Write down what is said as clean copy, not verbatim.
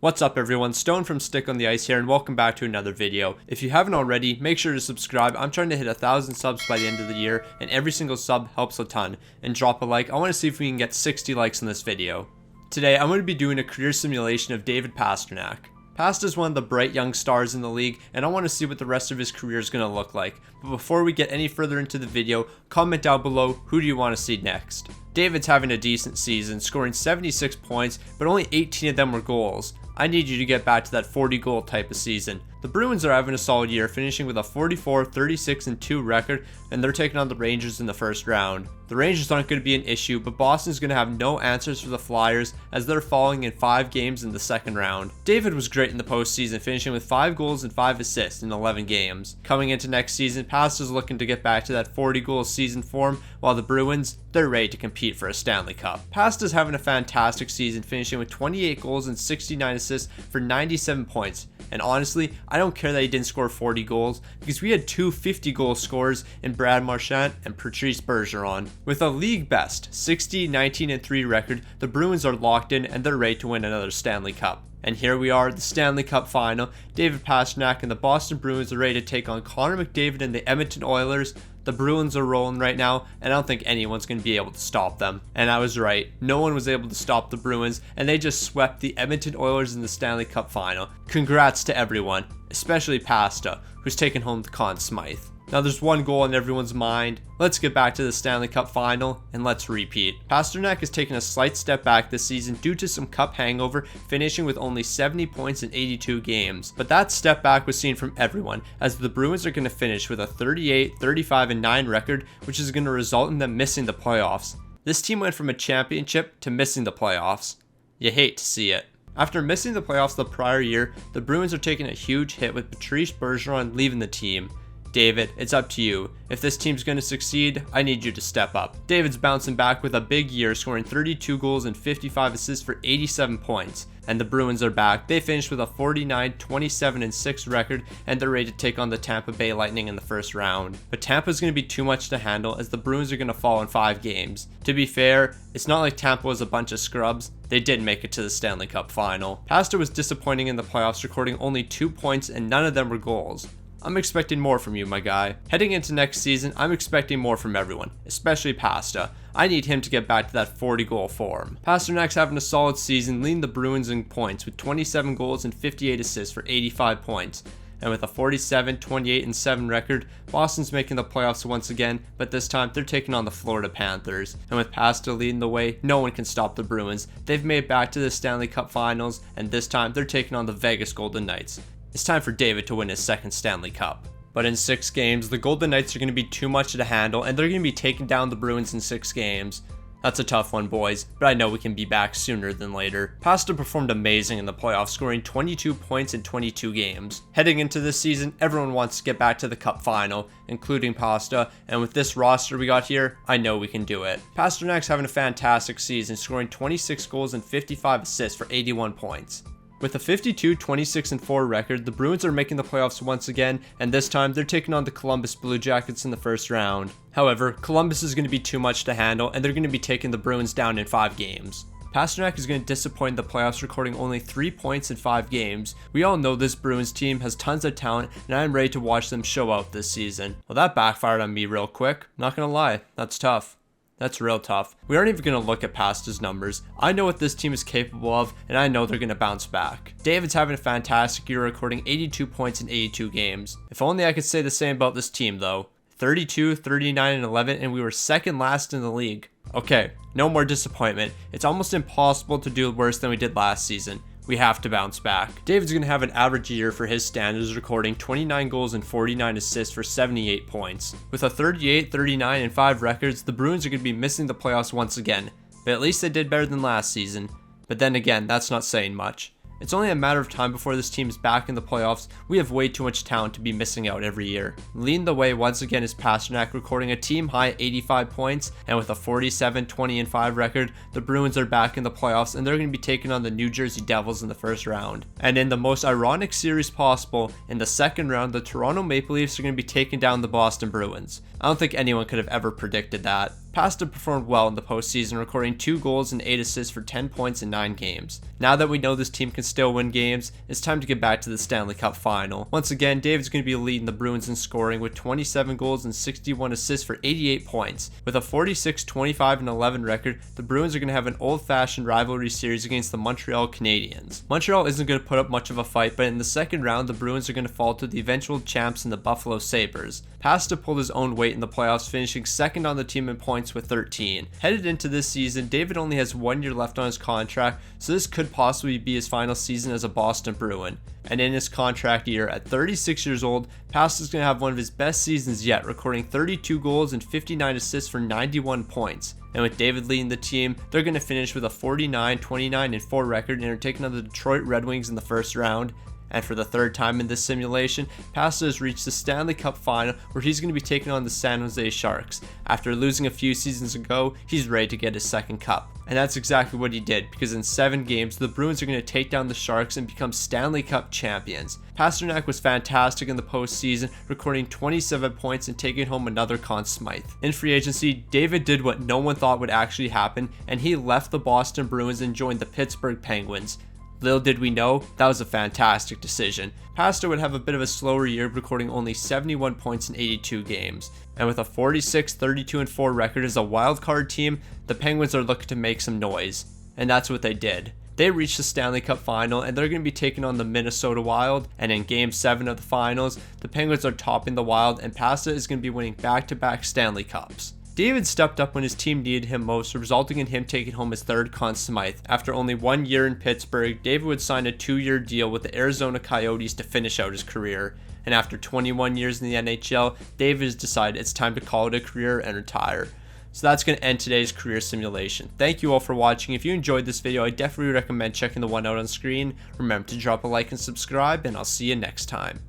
What's up everyone, Stone from Stick on the Ice here and welcome back to another video. If you haven't already, make sure to subscribe. I'm trying to hit 1,000 subs by the end of the year and every single sub helps a ton. And drop a like. I want to see if we can get 60 likes in this video. Today I'm going to be doing a career simulation of David Pastrnak. Past is one of the bright young stars in the league and I want to see what the rest of his career is going to look like. But before we get any further into the video, comment down below who do you want to see next. David's having a decent season, scoring 76 points, but only 18 of them were goals. I need you to get back to that 40 goal type of season. The Bruins are having a solid year, finishing with a 44, 36, and 2 record, and they're taking on the Rangers in the first round. The Rangers aren't going to be an issue, but Boston's going to have no answers for the Flyers as they're falling in 5 games in the second round. David was great in the postseason, finishing with 5 goals and 5 assists in 11 games. Coming into next season, Past is looking to get back to that 40 goal season form, while the Bruins, they're ready to compete for a Stanley Cup. Past is having a fantastic season, finishing with 28 goals and 69 assists for 97 points. And honestly, I don't care that he didn't score 40 goals because we had 2 50-goal scorers in Brad Marchand and Patrice Bergeron. With a league best 60, 19, and 3 record, the Bruins are locked in and they're ready to win another Stanley Cup. And here we are, the Stanley Cup final. David Pastrnak and the Boston Bruins are ready to take on Connor McDavid and the Edmonton Oilers. The Bruins are rolling right now, and I don't think anyone's going to be able to stop them. And I was right. No one was able to stop the Bruins, and they just swept the Edmonton Oilers in the Stanley Cup final. Congrats to everyone, especially Pasta, who's taken home the Conn Smythe. Now there's one goal in everyone's mind. Let's get back to the Stanley Cup final and let's repeat. Pastrnak has taken a slight step back this season due to some cup hangover, finishing with only 70 points in 82 games. But that step back was seen from everyone, as the Bruins are going to finish with a 38, 35, and 9 record, which is going to result in them missing the playoffs. This team went from a championship to missing the playoffs. You hate to see it. After missing the playoffs the prior year, the Bruins are taking a huge hit with Patrice Bergeron leaving the team. David, it's up to you. If this team's going to succeed, I need you to step up. David's bouncing back with a big year, scoring 32 goals and 55 assists for 87 points. And the Bruins are back. They finished with a 49, 27, and 6 record, and they're ready to take on the Tampa Bay Lightning in the first round. But Tampa's going to be too much to handle as the Bruins are going to fall in 5 games. To be fair, it's not like Tampa was a bunch of scrubs. They did make it to the Stanley Cup final. Pasta was disappointing in the playoffs, recording only 2 points and none of them were goals. I'm expecting more from you, my guy. Heading into next season, I'm expecting more from everyone, especially Pasta. I need him to get back to that 40-goal form. Pasternak's having a solid season, leading the Bruins in points with 27 goals and 58 assists for 85 points. And with a 47, 28, and 7 record, Boston's making the playoffs once again, but this time they're taking on the Florida Panthers. And with Pasta leading the way, no one can stop the Bruins. They've made it back to the Stanley Cup Finals, and this time they're taking on the Vegas Golden Knights. It's time for David to win his second Stanley Cup. But in 6 games, the Golden Knights are going to be too much to handle, and they're going to be taking down the Bruins in 6 games. That's a tough one, boys, but I know we can be back sooner than later. Pasta performed amazing in the playoffs, scoring 22 points in 22 games. Heading into this season, everyone wants to get back to the Cup final, including Pasta, and with this roster we got here, I know we can do it. Pasternak's having a fantastic season, scoring 26 goals and 55 assists for 81 points. With a 52, 26, and 4 record, the Bruins are making the playoffs once again, and this time they're taking on the Columbus Blue Jackets in the first round. However, Columbus is going to be too much to handle, and they're going to be taking the Bruins down in 5 games. Pastrnak is going to disappoint the playoffs, recording only 3 points in 5 games. We all know this Bruins team has tons of talent, and I'm ready to watch them show out this season. Well, that backfired on me real quick. Not gonna lie, that's tough. That's real tough. We aren't even going to look at Pasta's numbers. I know what this team is capable of, and I know they're going to bounce back. David's having a fantastic year, recording 82 points in 82 games. If only I could say the same about this team, though. 32, 39, and 11, and we were second last in the league. Okay, no more disappointment. It's almost impossible to do worse than we did last season. We have to bounce back. David's going to have an average year for his standards, recording 29 goals and 49 assists for 78 points. With a 38, 39, and 5 records, the Bruins are going to be missing the playoffs once again. But at least they did better than last season. But then again, that's not saying much. It's only a matter of time before this team is back in the playoffs. We have way too much talent to be missing out every year. Leading the way once again is Pastrnak, recording a team high 85 points, and with a 47, 20, and 5 record, the Bruins are back in the playoffs and they're going to be taking on the New Jersey Devils in the first round. And in the most ironic series possible, in the second round, the Toronto Maple Leafs are going to be taking down the Boston Bruins. I don't think anyone could have ever predicted that. Pasta performed well in the postseason, recording 2 goals and 8 assists for 10 points in 9 games. Now that we know this team can still win games, it's time to get back to the Stanley Cup final. Once again, David's going to be leading the Bruins in scoring with 27 goals and 61 assists for 88 points. With a 46-25-11 record, the Bruins are going to have an old-fashioned rivalry series against the Montreal Canadiens. Montreal isn't going to put up much of a fight, but in the second round, the Bruins are going to fall to the eventual champs in the Buffalo Sabres. Pasta pulled his own weight in the playoffs, finishing second on the team in points with 13. Headed into this season, David only has 1 year left on his contract, so this could possibly be his final season as a Boston Bruin. And in his contract year, at 36 years old, Pasta's going to have one of his best seasons yet, recording 32 goals and 59 assists for 91 points. And with David leading the team, they're going to finish with a 49-29-4 record and are taking on the Detroit Red Wings in the first round. And for the third time in this simulation, Pasta has reached the Stanley Cup final, where he's going to be taking on the San Jose Sharks. After losing a few seasons ago, he's ready to get his second cup. And that's exactly what he did, because in 7 games, the Bruins are going to take down the Sharks and become Stanley Cup champions. Pastrnak was fantastic in the postseason, recording 27 points and taking home another Conn Smythe. In free agency, David did what no one thought would actually happen, and he left the Boston Bruins and joined the Pittsburgh Penguins. Little did we know, that was a fantastic decision. Pasta would have a bit of a slower year, recording only 71 points in 82 games. And with a 46-32-4 record as a wildcard team, the Penguins are looking to make some noise. And that's what they did. They reached the Stanley Cup final, and they're going to be taking on the Minnesota Wild. And in Game 7 of the finals, the Penguins are topping the Wild, and Pasta is going to be winning back-to-back Stanley Cups. David stepped up when his team needed him most, resulting in him taking home his third Conn Smythe. After only 1 year in Pittsburgh, David would sign a 2-year deal with the Arizona Coyotes to finish out his career. And after 21 years in the NHL, David has decided it's time to call it a career and retire. So that's going to end today's career simulation. Thank you all for watching. If you enjoyed this video, I definitely recommend checking the one out on screen. Remember to drop a like and subscribe, and I'll see you next time.